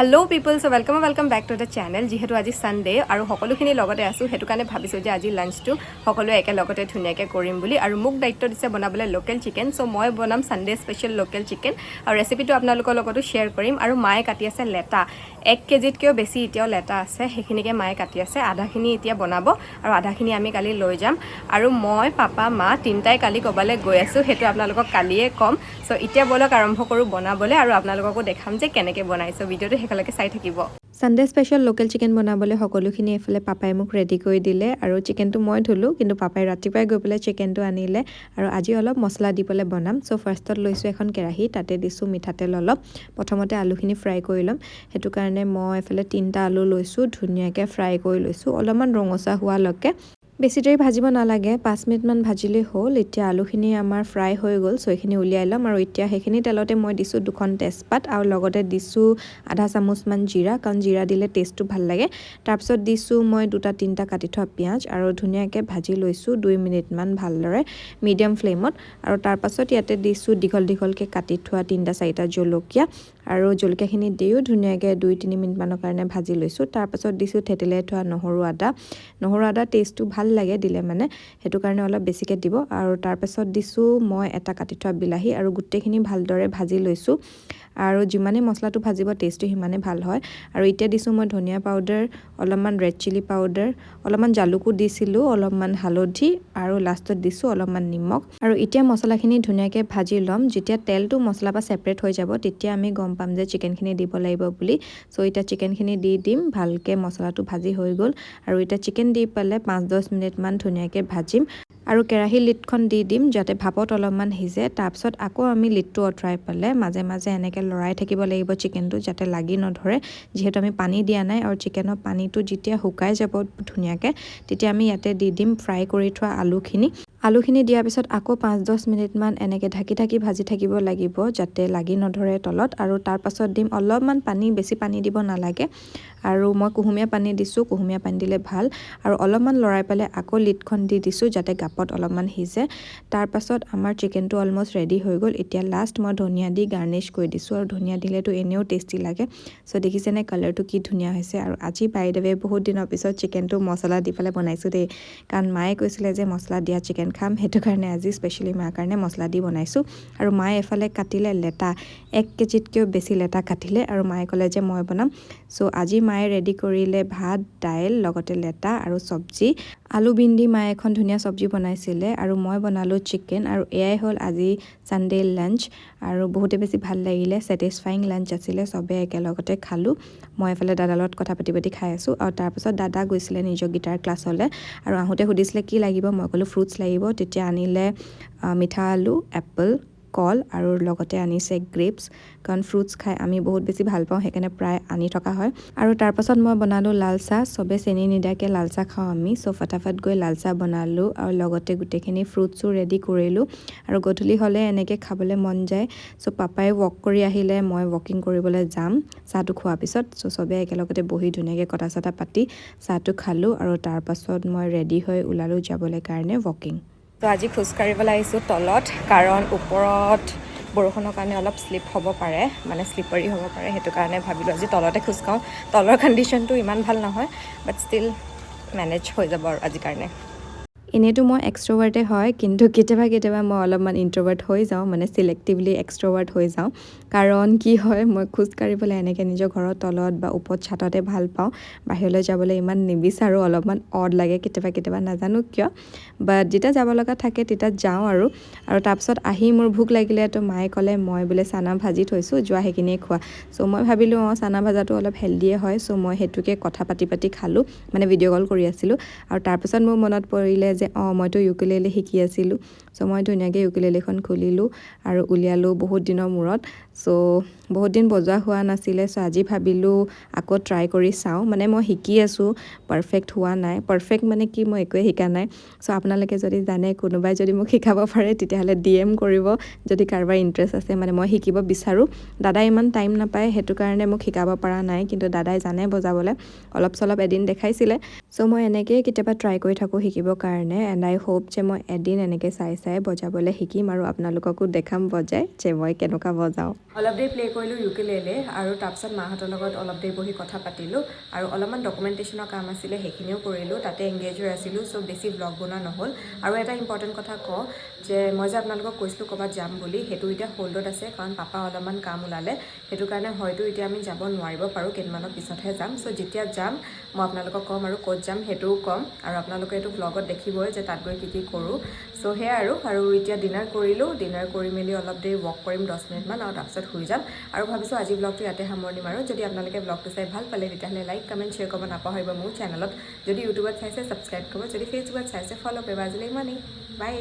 hello people so welcome back to the channel Jitu आज Sunday और सकलोखिनि लगते आसो हेतु कारण भाविसो जे आज लांचटो सकलोए एकेलगते धुनियाके करिम बुली और मुक दायित्व दिसे बनाबले लोकल चिकेन सो मैं बनाम सानडे स्पेशल लोकल चिकेन और रेसिपिटो आपनालोকৰ লগতো शेयर करिम और माये काटि आछे लेटा 1 केजितकेও बेছি इतियाও लेटा আছে हेखिनिके माये काटि आछे आधाखिनि इतिया बनाबो और आधाखिनि आमी काली লৈ যাম और মই पापा मा তিনটাই काली कबाले गৈ आছো हेतु आपनालोকক कालिए कम सो इतिया बोलक आरम्भ करू बनाबले और आपनालोकको देखाम जे केनेके बनाइছো ভিডিওটো হেকলকে চাই থাকিব সানডে স্পেশাল লোকেল চিকেন বনাবলে সকলোখিনি এফালে পাপাই মোক ৰেডি কৰি দিলে আৰু চিকেনটো মই ধুলো কিন্তু পাপাই ৰাতিপুৱাই গৈ পেলাই চিকেনটো আনিলে আৰু আজি অলপ মছলা দি পেলাই বনাম সো ফাৰ্ষ্টত লৈছো এখন কেৰাহী তাতে দিছো মিঠাতেল অলপ প্ৰথমতে আলুখিনি ফ্ৰাই কৰি লম হেতু কাৰণে মই এফালে তিনটা আলু লৈছো ধুনিয়াকে ফ্ৰাই কৰি লৈছো অলপমান ৰঙচা হোৱালৈকে বেছি দেৰি ভাজিব নালাগে 5 মিনিট মান ভাজিলে হ'ল এতিয়া আলুখিনি আমাৰ ফ্ৰাই হৈ গ'ল সো এখিনি উলিয়াই লম আৰু এতিয়া হেখিনি তেলতে মই দিছো দুখন তেজপাত আৰু লগতে দিছো আধা চামুচ মান জিৰা কাৰণ জিৰা দিলে টেষ্টটো ভাল লাগে তাৰ পিছত দিছো মই দুটা তিনটা কাটি থোৱা পিয়াজ আৰু ধুনিয়াকে ভাজি লৈছো 2 মিনিট মান ভালদৰে মিডিয়াম ফ্লেমত আৰু তাৰ পাছত ইয়াতে দিছো দীঘলকে কাটি থোৱা তিনটা চাৰিটা জলকীয়া আৰু জলকীয়াখিনি দিও ধুনিয়াকে 2-3 মিনিট মানৰ কাৰণে ভাজি লৈছো তাৰ পাছত দিছো থেতেলাই থোৱা নহৰু আদা টেষ্টটো ভাল লাগে দিলে মানে হেতু কাৰণে অলপ বেছিকে দিব আৰু তাৰ পাছত দিছো মই এটা কাটি থোৱা বিলাহী আৰু গুটেখিনি ভালদৰে ভাজি লৈছো আৰু যিমানে মছলাটো ভাজিব টেষ্টটো হিমানে ভাল হয় আৰু এতিয়া দিছো মই ধনিয়া পাউডাৰ অলপমান ৰেড চিলি পাউডাৰ অলপমান জালুকো দিছিলো অলপমান হালধি আৰু লাষ্টত দিছো অলপমান নিমখ আৰু এতিয়া মছলাখিনি ধুনিয়াকে ভাজি লম যেতিয়া তেলটো মছলা পা সেপাৰেট হৈ যাব তেতিয়া আমি গম পাম যে চিকেনখিনি দিব লাগিব বুলি সো এটা চিকেনখিনি দি দিম ভালকে মছলাটো ভাজি হৈ গল আৰু এটা চিকেন দি পালে 5-10 মিনিট মান ধুনিয়াকে ভাজিম আৰু কেৰাহী লিডখন দি দিম যাতে ভাপত অলপমান হিজে তাৰপিছত আকৌ আমি লিডটো অতৰাই পালে মাজে মাজে এনেকে লৰাই থাকিব লাগিব চিকেনটো যাতে লাগি নধৰে যেহেতু আমি পানী দিয়া নাই আৰু চিকেনৰ পানীটো যেতিয়া শুকাই যাব ধুনিয়াকে তেতিয়া আমি ইয়াতে দি দিম ফ্ৰাই কৰি থোৱা আলুখিনি দিয়াৰ পিছত আকৌ 5-10 মিনিট মান এনেকে ঢাকি ভাজি থাকিব লাগিব যাতে লাগি নধৰে তলত আৰু তাৰ পাছত দিম অলপমান পানী বেছি পানী দিব নালাগে আৰু মই কুহুমীয়া পানী দিছো কুহুমীয়া পানী দিলে ভাল আৰু অলপমান লৰাই পালে আকৌ লিডখন দি দিছো যাতে গাপত অলপমান হিজে তাৰ পাছত আমাৰ চিকেনটো অলমোস্ট ৰেডি হৈ গল এতিয়া লাষ্ট মই ধনিয়া দি গাৰ্নিশ কৰি দিছো আৰু ধনিয়া দিলেটো এনেও টেস্টি লাগে সো দেখিছেনে কালাৰটো কি ধুনিয়া হৈছে আৰু আজি বাই দ্য ৱে বহুত দিনৰ পিছত চিকেনটো মছলা দি পেলাই বনাইছো দেই কাৰণ মায়ে কৈছিলে যে মছলা দিয়া চিকেন খাম হেতু কাৰণে আজি স্পেশালি মাৰ কাৰণে মছলা দি বনাইছো আৰু মায়ে এফালে কাটিলে লেটা 1 কেজিতকেও বেছি লেটা কাটিলে আৰু মায়ে ক'লে যে মই বনাম সো আজি মায়ে ৰেডি কৰিলে ভাত দাইল লগতে লেটা আৰু সবজি আলু বিন্দি মায়ে এখন ধুনিয়া সবজি বনাইছিলে আৰু মই বনালো চিকেন আৰু এয়াই হ'ল আজি সানডে লাঞ্চ আৰু বহুতে বেছি ভাল লাগিলে স্যাটিসফাইং লাঞ্চ আছিল সবে একেলগতে খালো মই এফালে দাদাৰ লগত কথা পাতি খাই আছো আৰু তাৰ পাছত দাদা গৈছিলে নিজৰ গিটাৰ ক্লাছলে আৰু আহোতে সুধিছিলে কি লাগিব মই ক'লো ফ্ৰুটছ লাগিব তেতিয়া আনিলে মিঠা আলু এপল কল আৰু লগতে আনিছে গ্ৰেপছ কাৰণ ফ্ৰুটছ খাই আমি বহুত বেছি ভাল পাওঁ হেকাৰণে প্ৰায় আনি থকা হয় আৰু তাৰ পাছত মই বনালো লাল চাহ সবে চেনি নিদাকে লাল চাহ খাওঁ আমি সো ফটাফট গৈ লাল চাহ বনালো আৰু লগতে গুটেখিনি ফ্ৰুটছো ৰেডি কৰিলো আৰু গধূলি হলে এনেকে খাবলৈ মন যায় সো পাপাই ৱক কৰি আহিলে মই ৱকিং কৰিবলৈ যাম চাহটো খোৱাৰ পিছত সো সবে একেলগতে বহি ধুনিয়াকে কথা চটা পাতি চাহটো খালো আৰু তাৰ পাছত মই ৰেডি হৈ উলালো যাবলৈ কাৰণে ৱকিং তো আজি খোজ কাঢ়িবলৈ আহিছো তলত কাৰণ ওপৰত বৰষুণৰ কাৰণে অলপ স্লিপ হ'ব পাৰে মানে স্লিপাৰী হ'ব পাৰে হেতু কাৰণে ভাবিলো আজি তলতে খোজ কাওঁ তলৰ কন্ডিশনটো ইমান ভাল নহয় বাট ষ্টিল মেনেজ হৈ যাব আৰু আজি কাৰণে এনেটো মই এক্সট্ৰোভাৰ্টে হয় কিন্তু কেতিয়াবা মই অলপমান ইন্ট্ৰোভাৰ্ট হৈ যাওঁ মানে সিলেক্টিভলি এক্সট্ৰোভাৰ্ট হৈ যাওঁ কাৰণ কি হয় মই খোজ কাঢ়িবলৈ এনেকে নিজৰ ঘৰৰ তলত বা ওপৰত ছাততে ভাল পাওঁ বাহিৰলৈ যাবলৈ ইমান নিবিচাৰো অলপমান অড লাগে কেতিয়াবা নাজানো কিয় বাট যেতিয়া যাব লগা থাকে তেতিয়া যাওঁ আৰু তাৰপিছত আহি মোৰ ভোক লাগিলে তো মায়ে ক'লে মই বোলে চানা ভাজি থৈছো যোৱা হেকিনিয়ে খোৱা সো মই ভাবিলো চানা ভাজাটো অলপ হেলদিয়ে হয় সো মই হেতুকে কথা পাতি খালো মানে ভিডিঅ' কল কৰি আছিলো আৰু তাৰপিছত মোৰ মনত পৰিলে যে মইতো ইউকুলেলে শিকি আছিলো সো মই ধুনিয়াকে ইউকুলেলেখন খুলিলো আৰু উলিয়ালো বহুত দিনৰ মূৰত সো বহুত দিন বজোৱা হোৱা নাছিলে সো আজি ভাবিলো আকৌ ট্ৰাই কৰি চাওঁ মানে মই শিকি আছো পাৰফেক্ট হোৱা নাই পাৰফেক্ট মানে কি মই একোৱে শিকা নাই সো আপোনালোকে যদি জানে কোনোবাই যদি মোক শিকাব পাৰে তেতিয়াহলে DM কৰিব যদি কাৰোবাৰ ইন্টাৰেষ্ট আছে মানে মই শিকিব বিচাৰো দাদা ইমান টাইম নাপায় হেতু কাৰণে মোক শিকাব পৰা নাই কিন্তু দাদাই জানে বজাবলৈ অলপ চলপ এদিন দেখাইছিলে সো মই এনেকৈ কেতিয়াবা ট্ৰাই কৰি থাকো শিকিবৰ কাৰণে এণ্ড আই হোপ যে মই এদিন এনেকৈ চাই বজাবলৈ শিকিম আৰু আপোনালোককো দেখাম বজাই যে মই কেনেকুৱা বজাওঁ অলপ দেৰি প্লে কৰিলোঁ ইউকেলেলে আৰু তাৰপিছত মাহঁতৰ লগত অলপ দেৰি বহি কথা পাতিলোঁ আৰু অলপমান ডকুমেণ্টেশ্যনৰ কাম আছিলে সেইখিনিও কৰিলোঁ তাতে এংগেজ হৈ আছিলোঁ চ' বেছি ব্লগ বনোৱা নহ'ল আৰু এটা ইম্পৰ্টেণ্ট কথা কওঁ যে মই যে আপোনালোকক কৈছিলোঁ ক'ৰবাত যাম বুলি সেইটো এতিয়া হোল্ডত আছে কাৰণ পাপা অলপমান কাম ওলালে সেইটো কাৰণে হয়তো এতিয়া আমি যাব নোৱাৰিব পাৰোঁ কেইদিনমানৰ পিছতহে যাম চ' যেতিয়া যাম মই আপোনালোকক ক'ম আৰু ক'ত যাম সেইটোও ক'ম আৰু আপোনালোকে এইটো ব্লগত দেখিবই যে তাত গৈ কি কৰোঁ চ' সেয়াই আৰু এতিয়া ডিনাৰ কৰিলোঁ ডিনাৰ কৰি মেলি অলপ দেৰি ৱক কৰিম 10 মিনিটমান আৰু তাৰপিছত শুই যাম আৰু ভাবিছোঁ আজি ব্লগটো ইয়াতে সামৰণি মাৰোঁ যদি আপোনালোকে ব্লগটো চাই ভাল পালে তেতিয়াহ'লে লাইক কমেণ্ট শ্বেয়াৰ কৰিব নাপাহৰিব মোৰ চেনেলত যদি ইউটিউবত চাইছে ছাবস্ক্ৰাইব কৰিব যদি ফেচবুকত চাইছে ফ'ল' কৰিব আজিলৈ ইমানেই বাই